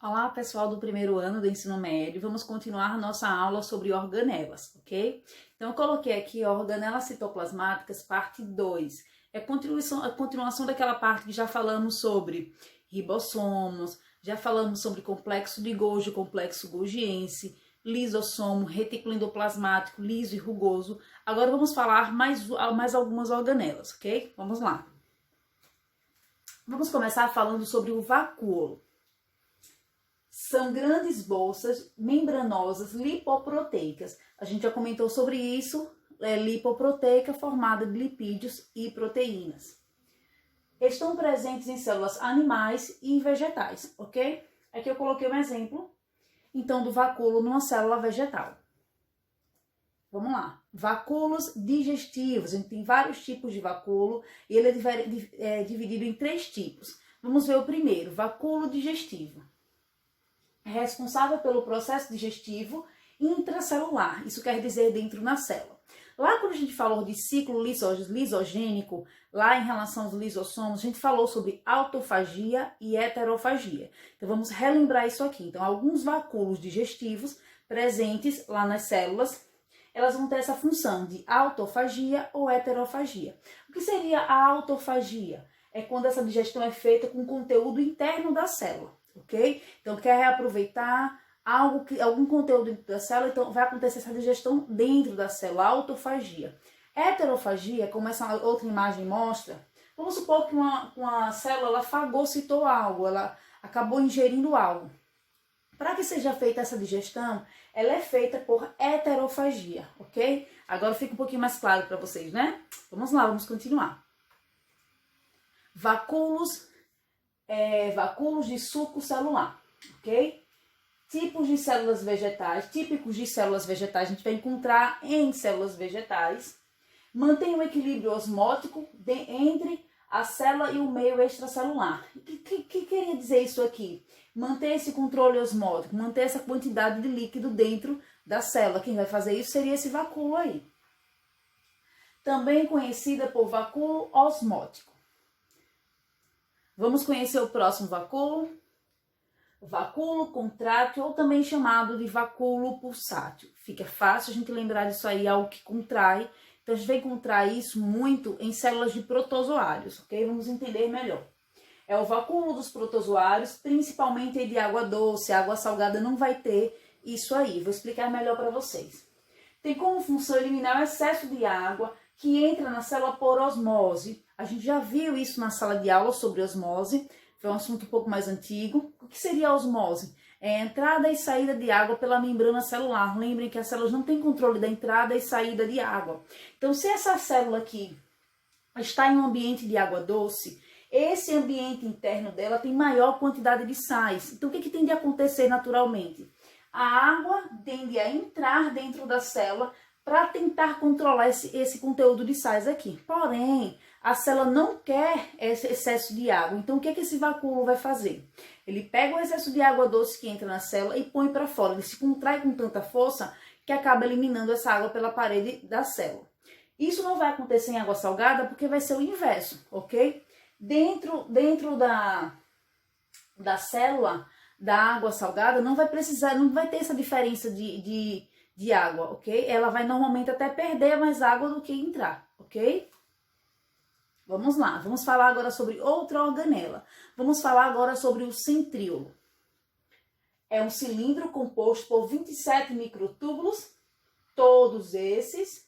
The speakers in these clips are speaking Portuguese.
Olá, pessoal do primeiro ano do ensino médio. Vamos continuar nossa aula sobre organelas, ok? Então, eu coloquei aqui organelas citoplasmáticas, parte 2. É a continuação daquela parte que já falamos sobre ribossomos, já falamos sobre complexo de Golgi, complexo golgiense, lisossomo, retículo endoplasmático, liso e rugoso. Agora vamos falar mais algumas organelas, ok? Vamos lá. Vamos começar falando sobre o vacúolo. São grandes bolsas membranosas lipoproteicas. A gente já comentou sobre isso, lipoproteica formada de lipídios e proteínas. Estão presentes em células animais e vegetais, ok? Aqui eu coloquei um exemplo, então, do vacúolo numa célula vegetal. Vamos lá. Vacúolos digestivos. A gente tem vários tipos de vacúolo e ele é dividido em 3 tipos. Vamos ver o primeiro, vacúolo digestivo. É responsável pelo processo digestivo intracelular, isso quer dizer dentro da célula. Lá quando a gente falou de ciclo lisogênico, lá em relação aos lisossomos, a gente falou sobre autofagia e heterofagia. Então vamos relembrar isso aqui. Então alguns vacúolos digestivos presentes lá nas células, elas vão ter essa função de autofagia ou heterofagia. O que seria a autofagia? É quando essa digestão é feita com conteúdo interno da célula. Ok? Então, quer reaproveitar algum conteúdo dentro da célula, então vai acontecer essa digestão dentro da célula, autofagia. Heterofagia, como essa outra imagem mostra, vamos supor que uma célula ela fagocitou algo, ela acabou ingerindo algo. Para que seja feita essa digestão, ela é feita por heterofagia, ok? Agora fica um pouquinho mais claro para vocês, né? Vamos lá, vamos continuar. Vacúolos de suco celular, ok? Típicos de células vegetais a gente vai encontrar em células vegetais. Mantém um equilíbrio osmótico entre a célula e o meio extracelular. O que queria dizer isso aqui? Manter esse controle osmótico, manter essa quantidade de líquido dentro da célula. Quem vai fazer isso seria esse vacúolo aí. Também conhecida por vacúolo osmótico. Vamos conhecer o próximo vacúolo. Vacúolo contrátil, ou também chamado de vacúolo pulsátil. Fica fácil a gente lembrar disso aí, algo que contrai. Então, a gente vai encontrar isso muito em células de protozoários, ok? Vamos entender melhor. É o vacúolo dos protozoários, principalmente de água doce, água salgada não vai ter isso aí. Vou explicar melhor para vocês. Tem como função eliminar o excesso de água que entra na célula por osmose. A gente já viu isso na sala de aula sobre osmose, foi um assunto um pouco mais antigo. O que seria a osmose? É a entrada e saída de água pela membrana celular. Lembrem que as células não têm controle da entrada e saída de água. Então, se essa célula aqui está em um ambiente de água doce, esse ambiente interno dela tem maior quantidade de sais. Então, o que tende a acontecer naturalmente? A água tende a entrar dentro da célula para tentar controlar esse conteúdo de sais aqui. Porém, a célula não quer esse excesso de água. Então, o que esse vacúolo vai fazer? Ele pega o excesso de água doce que entra na célula e põe para fora. Ele se contrai com tanta força que acaba eliminando essa água pela parede da célula. Isso não vai acontecer em água salgada porque vai ser o inverso, ok? Dentro da célula da água salgada não vai ter essa diferença de água, ok? Ela vai normalmente até perder mais água do que entrar, ok? Vamos lá, vamos falar agora sobre outra organela. Vamos falar agora sobre o centríolo. É um cilindro composto por 27 microtúbulos, todos esses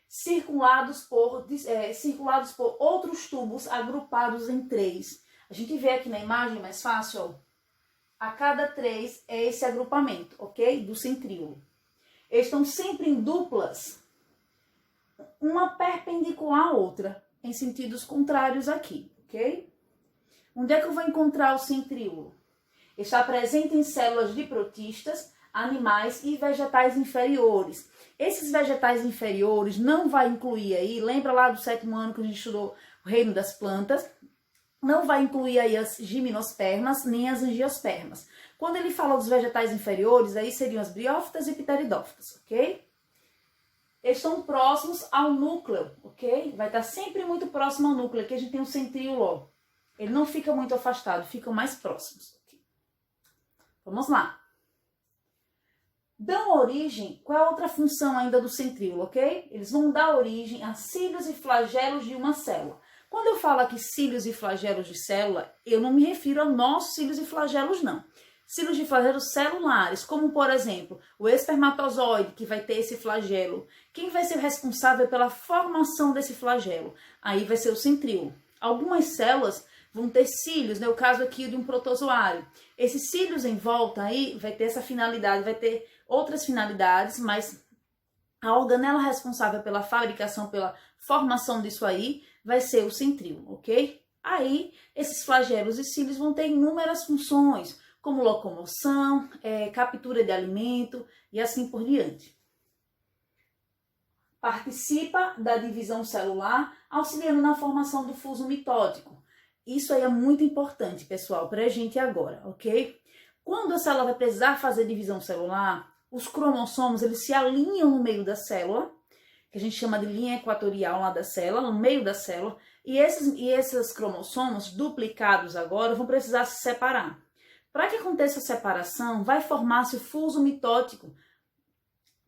circulados por outros tubos agrupados em 3. A gente vê aqui na imagem mais fácil, ó. A cada 3 é esse agrupamento, ok? Do centríolo. Eles estão sempre em duplas, uma perpendicular à outra, em sentidos contrários aqui, ok? Onde é que eu vou encontrar o centríolo? Está presente em células de protistas, animais e vegetais inferiores. Esses vegetais inferiores não vai incluir aí, lembra lá do 7º ano que a gente estudou o reino das plantas? Não vai incluir aí as gimnospermas nem as angiospermas. Quando ele fala dos vegetais inferiores, aí seriam as briófitas e pteridófitas, ok? Eles estão próximos ao núcleo, ok? Vai estar sempre muito próximo ao núcleo. Aqui a gente tem um centríolo, ó. Ele não fica muito afastado, ficam mais próximos. Okay? Vamos lá. Dão origem, qual é a outra função ainda do centríolo, ok? Eles vão dar origem a cílios e flagelos de uma célula. Quando eu falo aqui cílios e flagelos de célula, eu não me refiro a nossos cílios e flagelos, não. Cílios e flagelos celulares, como por exemplo, o espermatozoide, que vai ter esse flagelo. Quem vai ser responsável pela formação desse flagelo? Aí vai ser o centríolo. Algumas células vão ter cílios, né? O caso aqui de um protozoário. Esses cílios em volta aí vai ter essa finalidade, vai ter outras finalidades, mas a organela responsável pela fabricação, pela formação disso aí, vai ser o centríolo, ok? Aí, esses flagelos e cílios vão ter inúmeras funções, como locomoção, captura de alimento e assim por diante. Participa da divisão celular, auxiliando na formação do fuso mitótico. Isso aí é muito importante, pessoal, para a gente agora, ok? Quando a célula vai precisar fazer divisão celular, os cromossomos, eles se alinham no meio da célula, que a gente chama de linha equatorial lá da célula, no meio da célula, e esses cromossomos duplicados agora vão precisar se separar. Para que aconteça a separação, vai formar-se o fuso mitótico,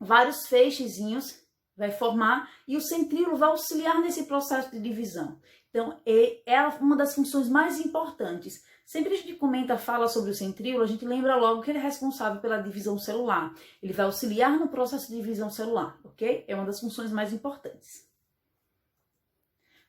vários feixezinhos vai formar e o centríolo vai auxiliar nesse processo de divisão. Então, é uma das funções mais importantes. Sempre que a gente comenta, fala sobre o centríolo, a gente lembra logo que ele é responsável pela divisão celular. Ele vai auxiliar no processo de divisão celular, ok? É uma das funções mais importantes.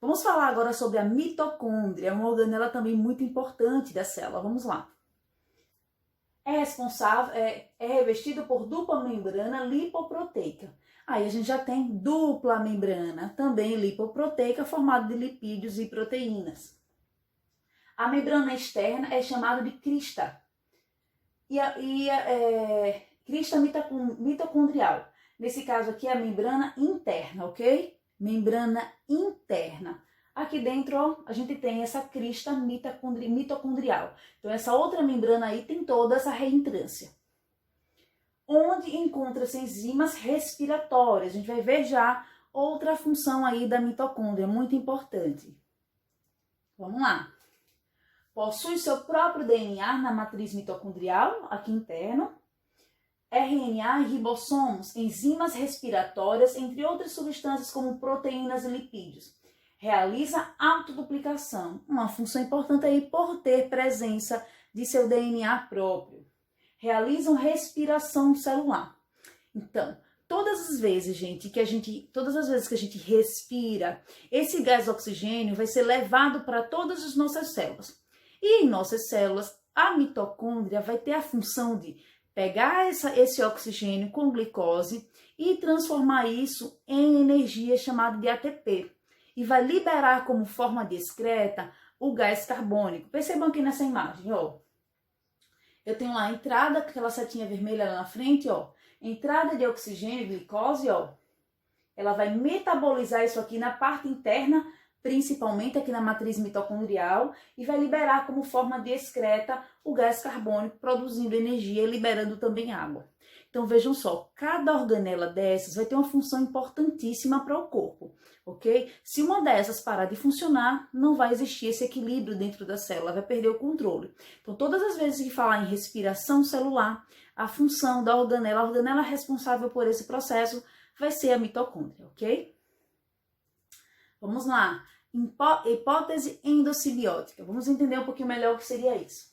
Vamos falar agora sobre a mitocôndria, uma organela também muito importante da célula. Vamos lá. É revestido por dupla membrana lipoproteica. Aí a gente já tem dupla membrana, também lipoproteica, formada de lipídios e proteínas. A membrana externa é chamada de crista. Crista mitocondrial. Nesse caso aqui é a membrana interna, ok? Membrana interna. Aqui dentro, ó, a gente tem essa crista mitocondrial. Então, essa outra membrana aí tem toda essa reentrância. Onde encontra-se enzimas respiratórias. A gente vai ver já outra função aí da mitocôndria, muito importante. Vamos lá. Possui seu próprio DNA na matriz mitocondrial, aqui interno. RNA e ribossomos, enzimas respiratórias, entre outras substâncias como proteínas e lipídios. Realiza autoduplicação, uma função importante aí por ter presença de seu DNA próprio. Realizam respiração celular. Então, todas as vezes que a gente respira, esse gás oxigênio vai ser levado para todas as nossas células. E em nossas células, a mitocôndria vai ter a função de pegar esse oxigênio com glicose e transformar isso em energia chamada de ATP. E vai liberar como forma discreta o gás carbônico. Percebam aqui nessa imagem, ó. Eu tenho lá a entrada, aquela setinha vermelha lá na frente, ó. Entrada de oxigênio, glicose, ó. Ela vai metabolizar isso aqui na parte interna, principalmente aqui na matriz mitocondrial, e vai liberar como forma discreta o gás carbônico, produzindo energia e liberando também água. Então vejam só, cada organela dessas vai ter uma função importantíssima para o corpo, ok? Se uma dessas parar de funcionar, não vai existir esse equilíbrio dentro da célula, vai perder o controle. Então todas as vezes que falar em respiração celular, a função da organela, a organela responsável por esse processo vai ser a mitocôndria, ok? Vamos lá, hipótese endossimbiótica. Vamos entender um pouquinho melhor o que seria isso.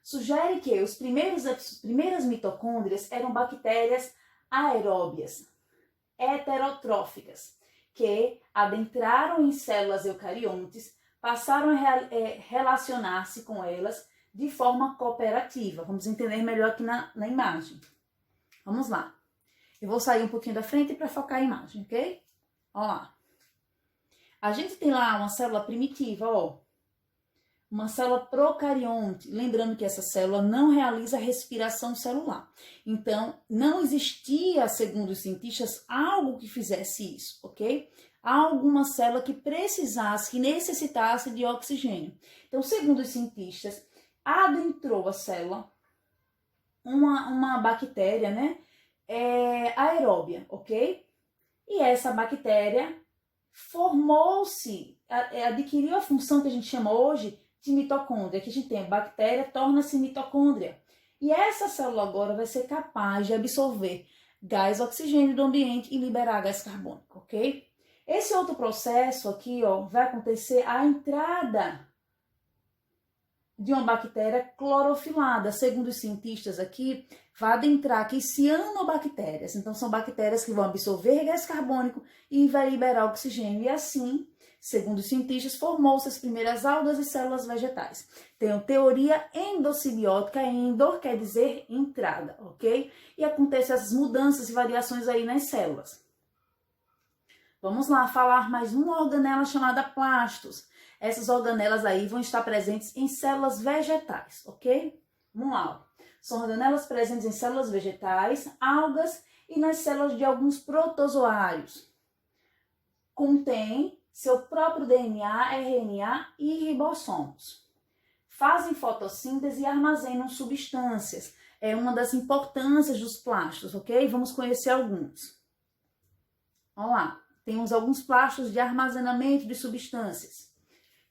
Sugere que as primeiras mitocôndrias eram bactérias aeróbias, heterotróficas, que adentraram em células eucariontes, passaram a relacionar-se com elas de forma cooperativa. Vamos entender melhor aqui na imagem. Vamos lá. Eu vou sair um pouquinho da frente para focar a imagem, ok? Olha lá. A gente tem lá uma célula primitiva, ó. Uma célula procarionte, lembrando que essa célula não realiza respiração celular. Então, não existia, segundo os cientistas, algo que fizesse isso, ok? Há alguma célula que precisasse, que necessitasse de oxigênio. Então, segundo os cientistas, adentrou a célula uma bactéria, né? Aeróbia, ok? E essa bactéria formou-se, adquiriu a função que a gente chama hoje de mitocôndria, que a gente tem a bactéria, torna-se mitocôndria. E essa célula agora vai ser capaz de absorver gás oxigênio do ambiente e liberar gás carbônico, ok? Esse outro processo aqui, ó, vai acontecer a entrada de uma bactéria clorofilada. Segundo os cientistas aqui, vai adentrar aqui cianobactérias. Então, são bactérias que vão absorver gás carbônico e vai liberar oxigênio. E assim, segundo os cientistas, formou-se as primeiras algas e células vegetais. Tem a teoria endossimbiótica. Endo quer dizer entrada, ok? E acontecem essas mudanças e variações aí nas células. Vamos lá falar mais uma organela chamada plastos. Essas organelas aí vão estar presentes em células vegetais, ok? Vamos lá. São organelas presentes em células vegetais, algas e nas células de alguns protozoários. Contém seu próprio DNA, RNA e ribossomos. Fazem fotossíntese e armazenam substâncias. É uma das importâncias dos plastos, ok? Vamos conhecer alguns. Vamos lá. Temos alguns plastos de armazenamento de substâncias.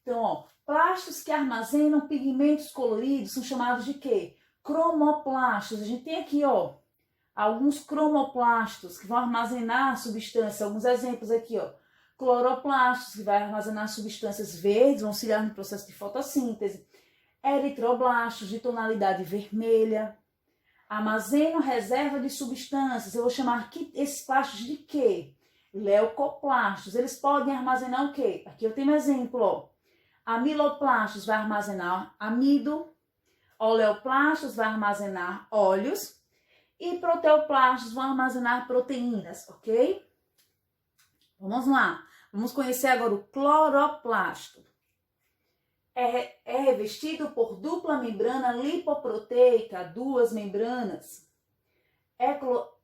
Então, ó, plastos que armazenam pigmentos coloridos são chamados de quê? Cromoplastos. A gente tem aqui, ó, alguns cromoplastos que vão armazenar substâncias. Alguns exemplos aqui, ó. Cloroplastos, que vai armazenar substâncias verdes, vão auxiliar no processo de fotossíntese. Eritroblastos, de tonalidade vermelha. Armazenam reserva de substâncias. Eu vou chamar aqui esses plastos de quê? Leucoplastos. Eles podem armazenar o quê? Aqui eu tenho um exemplo, ó. Amiloplastos vai armazenar amido, oleoplastos vai armazenar óleos e proteoplastos vão armazenar proteínas, ok? Vamos lá, vamos conhecer agora o cloroplasto. É revestido por dupla membrana lipoproteica, duas membranas.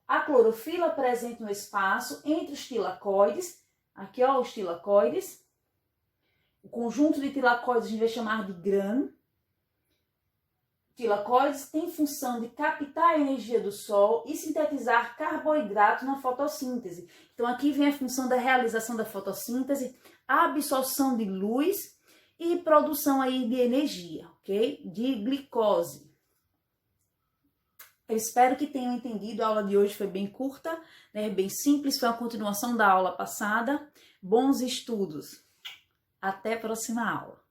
A clorofila presente no espaço entre os tilacoides, aqui ó, os tilacoides. O conjunto de tilacoides a gente vai chamar de grã. Tilacoides tem função de captar a energia do sol e sintetizar carboidrato na fotossíntese. Então aqui vem a função da realização da fotossíntese, absorção de luz e produção aí de energia, ok? De glicose. Eu espero que tenham entendido. A aula de hoje foi bem curta, né? Bem simples, foi uma continuação da aula passada. Bons estudos! Até a próxima aula.